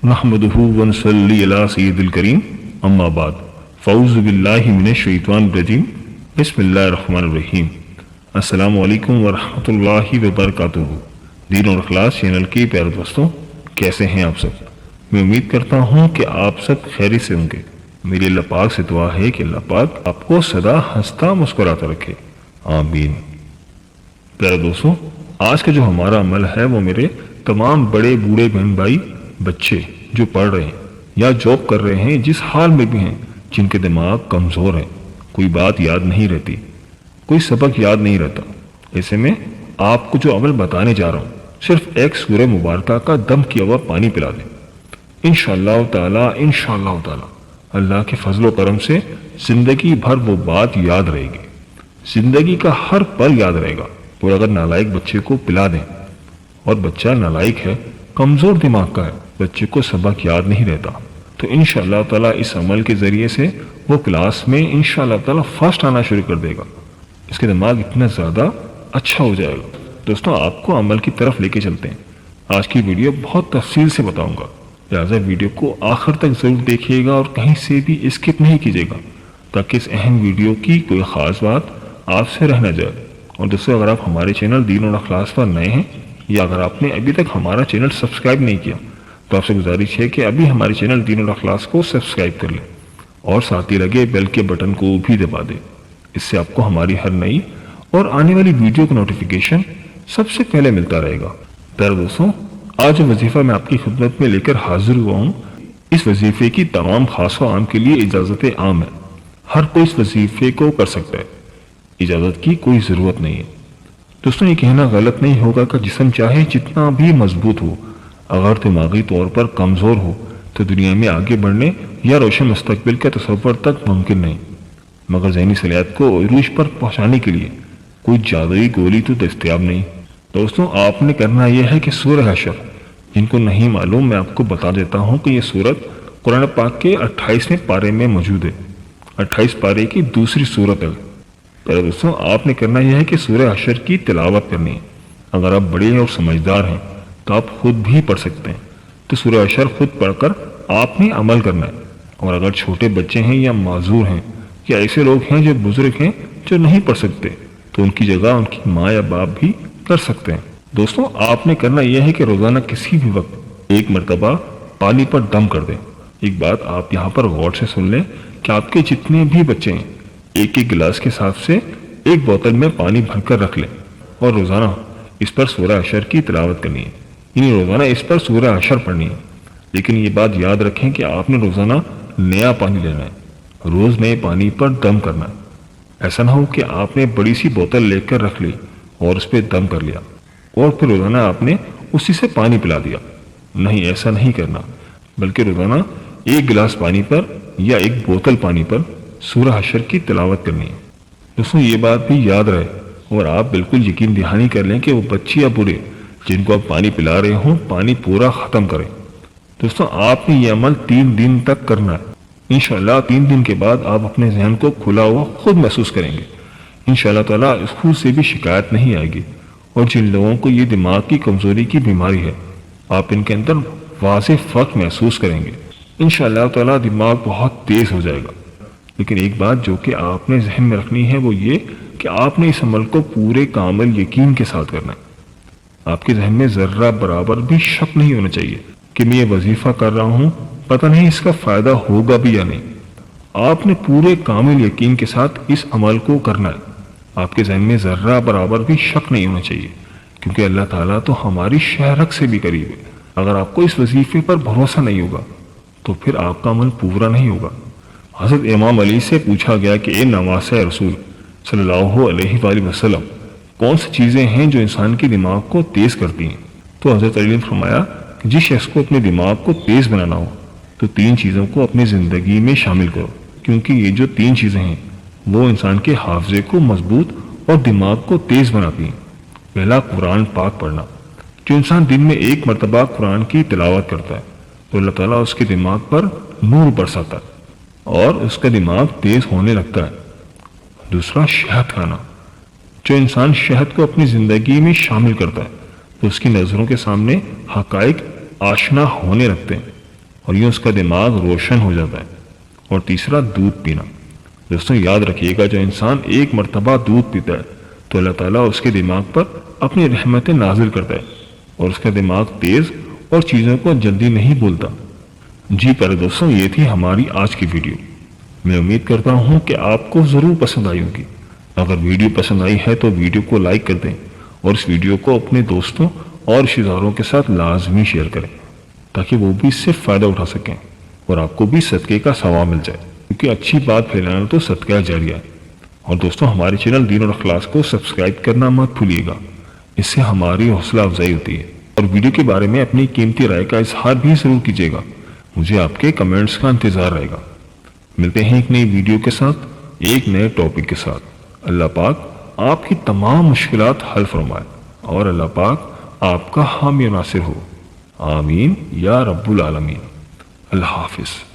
نحمدہ ونصلی علی سید الکریم اما بعد فاعوذ باللہ من الشیطان الرجیم بسم اللہ الرحمن الرحیم السلام علیکم ورحمۃ اللہ وبرکاتہ۔ دین اور اخلاص چینل کے پیارے دوستوں، کیسے ہیں آپ سب؟ میں امید کرتا ہوں کہ آپ سب خیریت سے ہوں گے۔ میری اللہ پاک سے دعا ہے کہ اللہ پاک آپ کو سدا ہنستا مسکراتا رکھے، آمین۔ پیارے دوستوں، آج کا جو ہمارا عمل ہے وہ میرے تمام بڑے بوڑھے بہن بھائی بچے جو پڑھ رہے ہیں یا جاب کر رہے ہیں، جس حال میں بھی ہیں، جن کے دماغ کمزور ہے، کوئی بات یاد نہیں رہتی، کوئی سبق یاد نہیں رہتا، ایسے میں آپ کو جو عمل بتانے جا رہا ہوں صرف ایک سورہ مبارکہ کا دم کیا ہوا پانی پلا دیں، انشاءاللہ تعالی اللہ کے فضل و کرم سے زندگی بھر وہ بات یاد رہے گی، زندگی کا ہر پل یاد رہے گا۔ اور اگر نالائق بچے کو پلا دیں اور بچہ نالائق ہے، کمزور دماغ کا ہے، بچے کو سبق یاد نہیں رہتا، تو انشاءاللہ تعالی اس عمل کے ذریعے سے وہ کلاس میں انشاءاللہ تعالی فرسٹ آنا شروع کر دے گا، اس کے دماغ اتنا زیادہ اچھا ہو جائے گا۔ دوستوں، آپ کو عمل کی طرف لے کے چلتے ہیں۔ آج کی ویڈیو بہت تفصیل سے بتاؤں گا، لہٰذا ویڈیو کو آخر تک ضرور دیکھیے گا اور کہیں سے بھی اسکپ نہیں کیجیے گا، تاکہ اس اہم ویڈیو کی کوئی خاص بات آپ سے رہ نہ جائے۔ اور دوستوں، اگر آپ ہمارے چینل دین اور اخلاص پر نئے ہیں یا اگر آپ نے ابھی تک ہمارا چینل سبسکرائب نہیں کیا تو آپ سے گزارش ہے کہ ابھی ہمارے چینل دین اور اخلاص کو سبسکرائب کر لیں اور ساتھ ہی لگے بیل کے بٹن کو بھی دبا دیں، اس سے آپ کو ہماری ہر نئی اور آنے والی ویڈیو کا نوٹیفیکیشن سب سے پہلے ملتا رہے گا۔ پیارے دوستوں، آج جو وظیفہ میں آپ کی خدمت میں لے کر حاضر ہوا ہوں، اس وظیفے کی تمام خاص و عام کے لیے اجازت عام ہے، ہر کوئی اس وظیفے کو کر سکتا ہے، اجازت کی کوئی ضرورت نہیں ہے۔ دوستوں، یہ کہنا غلط نہیں ہوگا کہ جسم چاہے جتنا بھی مضبوط ہو، اگر دماغی طور پر کمزور ہو تو دنیا میں آگے بڑھنے یا روشن مستقبل کے تصور تک ممکن نہیں، مگر ذہنی صلاحیت کو عروج پر پہنچانے کے لیے کوئی جادوئی گولی تو دستیاب نہیں۔ دوستوں، آپ نے کرنا یہ ہے کہ سورہ حشر، جن کو نہیں معلوم میں آپ کو بتا دیتا ہوں کہ یہ سورت قرآن پاک کے 28ویں پارے میں موجود ہے، 28 پارے کی دوسری سورت ہے۔ پہلے دوستوں، آپ نے کرنا یہ ہے کہ سورہ حشر کی تلاوت کرنی ہے۔ اگر آپ بڑے اور سمجھدار ہیں تو آپ خود بھی پڑھ سکتے ہیں، تو سورہ حشر خود پڑھ کر آپ نے عمل کرنا ہے۔ اور اگر چھوٹے بچے ہیں یا معذور ہیں یا ایسے لوگ ہیں جو بزرگ ہیں جو نہیں پڑھ سکتے، تو ان کی جگہ ان کی ماں یا باپ بھی کر سکتے ہیں۔ دوستوں، آپ نے کرنا یہ ہے کہ روزانہ کسی بھی وقت ایک مرتبہ پانی پر دم کر دیں۔ ایک بات آپ یہاں پر غور سے سن لیں کہ آپ کے جتنے بھی بچے ہیں ایک ایک گلاس کے حساب سے ایک بوتل میں پانی بھر کر رکھ لیں اور روزانہ اس پر سورہ حشر کی تلاوت کرنی ہے، یعنی روزانہ اس پر سورہ حشر پڑھنی ہے۔ لیکن یہ بات یاد رکھیں کہ آپ نے روزانہ نیا پانی لینا ہے، روز نئے پانی پر دم کرنا ہے۔ ایسا نہ ہو کہ آپ نے بڑی سی بوتل لے کر رکھ لی اور اس پہ دم کر لیا اور پھر روزانہ آپ نے اسی سے پانی پلا دیا۔ نہیں، ایسا نہیں کرنا، بلکہ روزانہ ایک گلاس پانی پر یا ایک بوتل پانی پر سورہ حشر کی تلاوت کرنی ہے۔ دوستوں، یہ بات بھی یاد رہے اور آپ بالکل یقین دہانی کر لیں کہ وہ بچے یا بوڑھے جن کو آپ پانی پلا رہے ہوں پانی پورا ختم کریں۔ دوستوں، آپ نے یہ عمل 3 دن تک کرنا ہے۔ انشاءاللہ 3 دن کے بعد آپ اپنے ذہن کو کھلا ہوا خود محسوس کریں گے۔ انشاءاللہ تعالیٰ اس خود سے بھی شکایت نہیں آئے گی۔ اور جن لوگوں کو یہ دماغ کی کمزوری کی بیماری ہے، آپ ان کے اندر واضح فرق محسوس کریں گے۔ انشاءاللہ تعالیٰ دماغ بہت تیز ہو جائے گا۔ لیکن ایک بات جو کہ آپ نے ذہن میں رکھنی ہے وہ یہ کہ آپ نے اس عمل کو پورے کامل یقین کے ساتھ کرنا ہے۔ آپ کے ذہن میں ذرہ برابر بھی شک نہیں ہونا چاہیے کہ میں یہ وظیفہ کر رہا ہوں، پتہ نہیں اس کا فائدہ ہوگا بھی یا نہیں۔ آپ نے پورے کامل یقین کے ساتھ اس عمل کو کرنا ہے۔ آپ کے ذہن میں ذرہ برابر بھی شک نہیں ہونا چاہیے، کیونکہ اللہ تعالیٰ تو ہماری شہرک سے بھی قریب ہے۔ اگر آپ کو اس وظیفے پر بھروسہ نہیں ہوگا تو پھر آپ کا عمل پورا نہیں ہوگا۔ حضرت امام علی سے پوچھا گیا کہ اے نواسہ رسول صلی اللہ علیہ وآلہ وسلم، کون سی چیزیں ہیں جو انسان کے دماغ کو تیز کرتی ہیں؟ تو حضرت علی نے فرمایا کہ جس شخص کو اپنے دماغ کو تیز بنانا ہو تو 3 چیزوں کو اپنی زندگی میں شامل کرو، کیونکہ یہ جو 3 چیزیں ہیں وہ انسان کے حافظے کو مضبوط اور دماغ کو تیز بناتی ہیں۔ پہلا، قرآن پاک پڑھنا۔ جو انسان دن میں 1 مرتبہ قرآن کی تلاوت کرتا ہے تو اللہ تعالیٰ اس کے دماغ پر نور برساتا ہے اور اس کا دماغ تیز ہونے لگتا ہے۔ دوسرا، شہد کھانا۔ جو انسان شہد کو اپنی زندگی میں شامل کرتا ہے تو اس کی نظروں کے سامنے حقائق آشنا ہونے لگتے ہیں اور یوں اس کا دماغ روشن ہو جاتا ہے۔ اور تیسرا، دودھ پینا۔ دوستوں یاد رکھیے گا، جو انسان ایک مرتبہ دودھ پیتا ہے تو اللہ تعالیٰ اس کے دماغ پر اپنی رحمتیں نازل کرتا ہے اور اس کا دماغ تیز اور چیزوں کو جلدی نہیں بھولتا۔ جی پیارے دوستوں، یہ تھی ہماری آج کی ویڈیو۔ میں امید کرتا ہوں کہ آپ کو ضرور پسند آئی ہوگی۔ اگر ویڈیو پسند آئی ہے تو ویڈیو کو لائک کر دیں اور اس ویڈیو کو اپنے دوستوں اور رشتہ داروں کے ساتھ لازمی شیئر کریں تاکہ وہ بھی اس سے فائدہ اٹھا سکیں اور آپ کو بھی صدقے کا ثواب مل جائے، کیونکہ اچھی بات پھیلانا تو صدقہ جاریہ ہے۔ اور دوستوں ہمارے چینل دین اور اخلاص کو سبسکرائب کرنا مت بھولیے گا، اس سے ہماری حوصلہ افزائی ہوتی ہے۔ اور ویڈیو کے بارے میں اپنی قیمتی رائے کا اظہار بھی ضرور کیجیے گا، مجھے آپ کے کمنٹس کا انتظار رہے گا۔ ملتے ہیں ایک نئی ویڈیو کے ساتھ، ایک نئے ٹاپک کے ساتھ۔ اللہ پاک آپ کی تمام مشکلات حل فرمائے اور اللہ پاک آپ کا حامی و ناصر ہو، آمین یا رب العالمین۔ اللہ حافظ۔